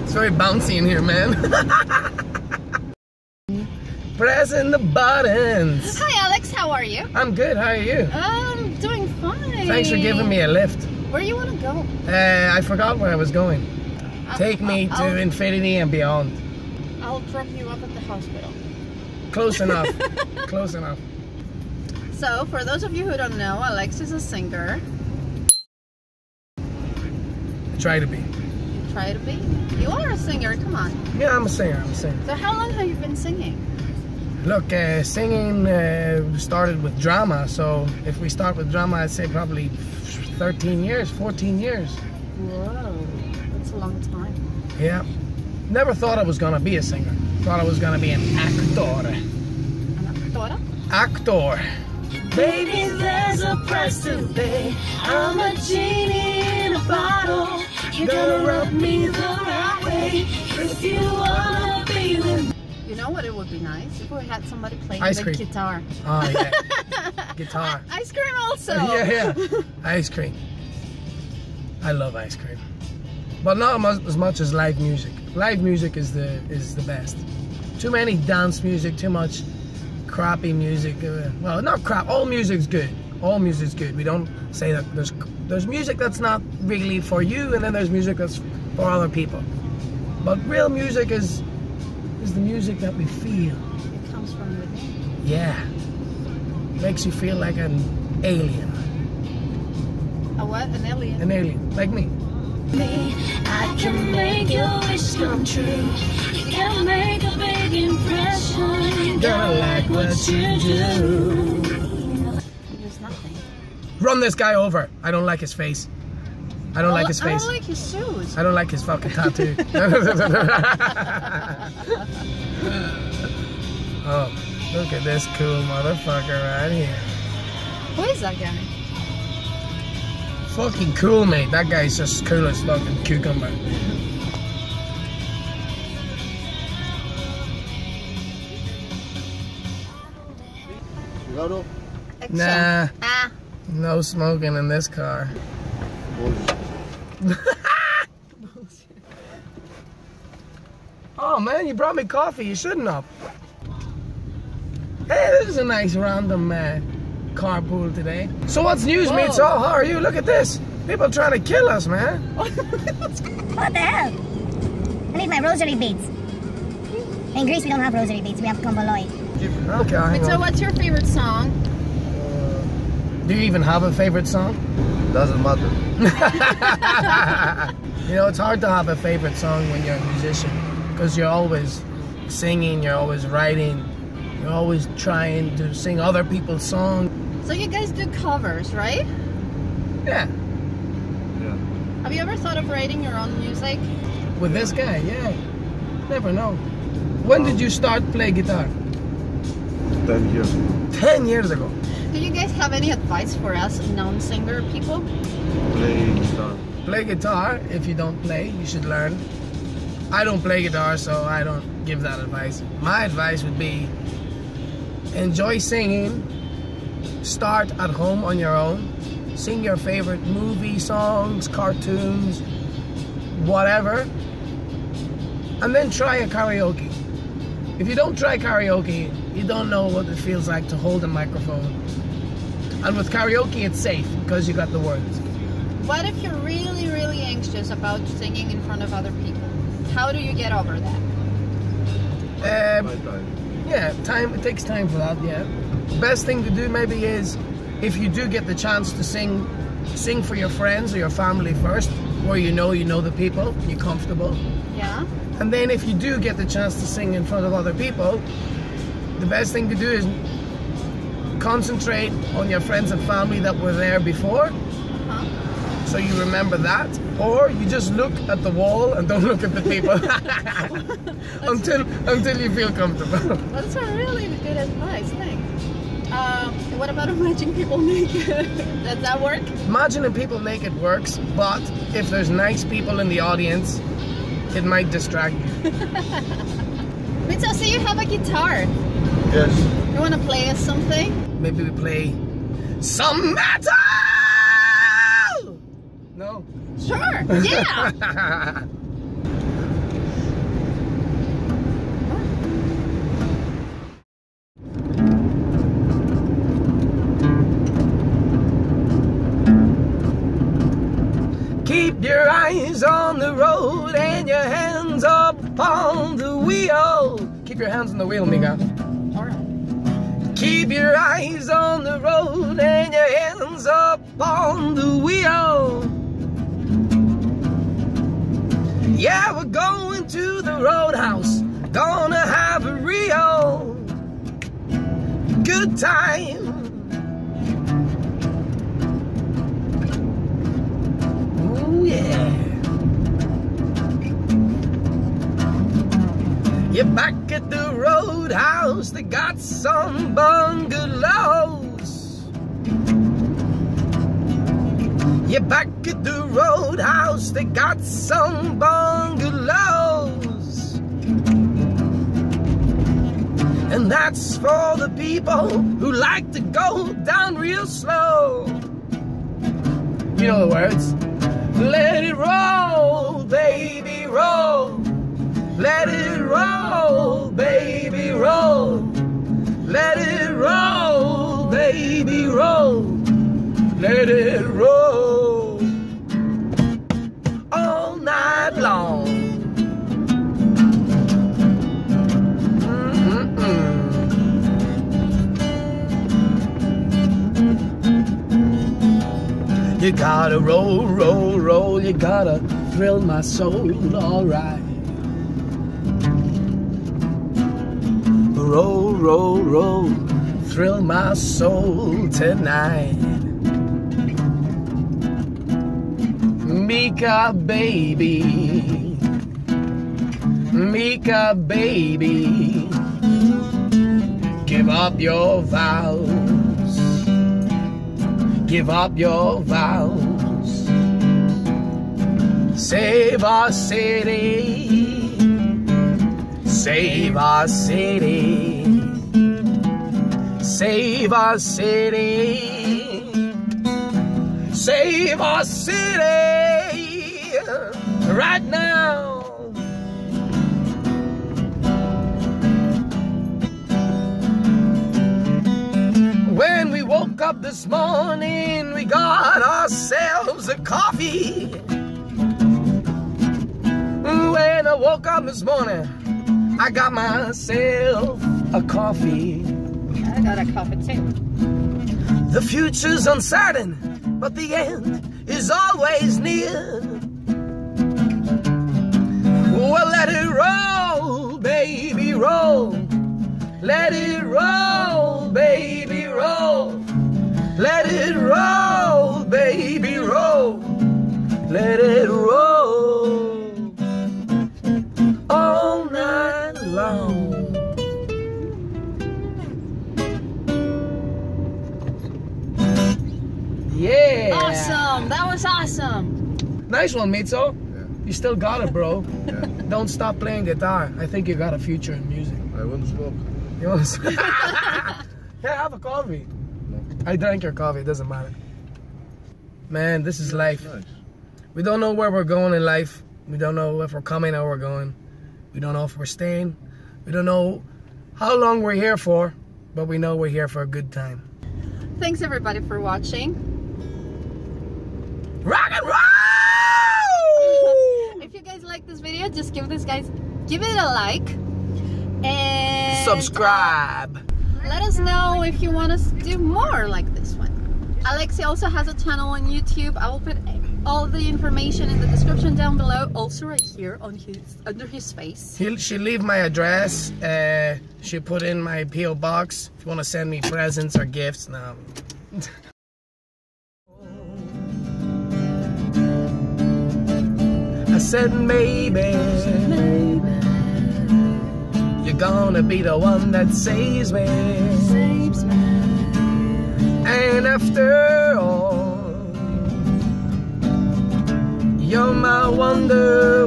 It's very bouncy in here, man. Pressing the buttons. Hi Alex, how are you? I'm good, how are you? I'm doing fine. Thanks for giving me a lift. Where do you want to go? I forgot where I was going. Take me to infinity and beyond. I'll drop you up at the hospital. Close enough. Close enough. So, for those of you who don't know, Alex is a singer. Try to be. You try to be? You are a singer, come on. Yeah, I'm a singer, I'm a singer. So how long have you been singing? Look, singing started with drama, so if we start with drama, I'd say probably 13 years, 14 years. Whoa, that's a long time. Yeah. Never thought I was gonna be a singer. Thought I was gonna be an actor. An actora? Actor. Baby, there's a price to pay. I'm a genie in a bottle. You're gonna rub me the right way. If you wanna be with me. You know what it would be nice? If we had somebody playing Ice the cream. guitar. Oh, yeah. Guitar. Ice cream also. Yeah. Ice cream. I love ice cream. But not as much as live music. Live music is the best. Too many dance music, too much crappy music. Well, not crap. All music's good. All music's good. We don't say that there's music that's not really for you, and then there's music that's for other people. But real music is the music that we feel. It comes from within. Yeah. Makes you feel like an alien. A what? An alien? An alien, like me. I can make your wish come true. You can make a big impression. You gotta like what you do. There's nothing. Run this guy over. I don't like his face. I don't like his face. I don't like his shoes. I don't like his fucking tattoo. Oh, look at this cool motherfucker right here. Who is that guy? Fucking cool, mate. That guy's just cool as fucking cucumber. Nah. Ah. No smoking in this car. Oh man, you brought me coffee. You shouldn't have. Hey, this is a nice random carpool today. So what's news, mate? So how are you? Look at this. People trying to kill us, man. What the hell? I need my rosary beads. In Greece, we don't have rosary beads. We have konvoloi. Okay, hang So on. what's your favorite song? Do you even have a favorite song? Doesn't matter. You know, it's hard to have a favorite song when you're a musician, because you're always singing, you're always writing, you're always trying to sing other people's songs. So you guys do covers, right? Yeah. Have you ever thought of writing your own music? With this guy, yeah. Never know. When did you start play guitar? 10 years. 10 years ago. Do you guys have any advice for us non-singer people? Play guitar. Play guitar. If you don't play, you should learn. I don't play guitar, so I don't give that advice. My advice would be enjoy singing. Start at home on your own. Sing your favorite movie songs, cartoons, whatever. And then try a karaoke. If you don't try karaoke, you don't know what it feels like to hold a microphone. And with karaoke, it's safe because you got the words. What if you're really, really anxious about singing in front of other people? How do you get over that? Yeah, time. It takes time for that, yeah. Best thing to do maybe is, if you do get the chance to sing for your friends or your family first, where you know the people, you're comfortable. Yeah. And then if you do get the chance to sing in front of other people, the best thing to do is concentrate on your friends and family that were there before, so you remember that, or you just look at the wall and don't look at the people until you feel comfortable. That's a really good advice, thanks. What about imagining people naked? Does that work? Imagining people naked works, but if there's nice people in the audience, it might distract you. Mitso, so you have a guitar. Yes. You want to play us something? Maybe we play some metal! No? Sure, yeah! eyes on the road and your hands up on the wheel. Keep your hands on the wheel, Mika. Alright. Keep your eyes on the road and your hands up on the wheel. Yeah, we're going to the roadhouse, gonna have a real good time. Oh yeah. You're back at the roadhouse, they got some bungalows. You're back at the roadhouse, they got some bungalows. And that's for the people who like to go down real slow. You know the words. Let it roll, baby, roll. Let it roll, baby, roll. Let it roll, baby, roll. Let it roll all night long. You gotta roll, roll, roll. You gotta thrill my soul, alright. Roll, roll, roll. Thrill my soul tonight. Mika, baby. Mika, baby. Give up your vows. Give up your vows. Save our city. Save our city. Save our city. Save our city right now. When we woke up this morning, we got ourselves a coffee. When I woke up this morning, I got myself a coffee. I got a coffee too. The future's uncertain, but the end is always near. Well, let it roll, baby, roll. Let it roll, baby, roll. Let it roll, baby, roll. Let it roll all night long. Yeah. Awesome. That was awesome. Nice one, Metso. Yeah. You still got it, bro. Yeah. Don't stop playing guitar. I think you got a future in music. I want to smoke. You want to? Yeah, have a coffee. No. I drank your coffee. It doesn't matter. Man, this is life. Nice. We don't know where we're going in life. We don't know if we're coming or we're going. We don't know if we're staying. We don't know how long we're here for, but we know we're here for a good time. Thanks everybody for watching. Rock and roll! If you guys like this video, just give it a like and Subscribe. let us know if you want us to do more like this one. Alexi also has a channel on YouTube. I will put all the information in the description down below, also right here on under his face. She leave my address. She put in my P.O. box. If you want to send me presents or gifts, no. I said maybe you're gonna be the one that saves me. And after all, you're my wonder.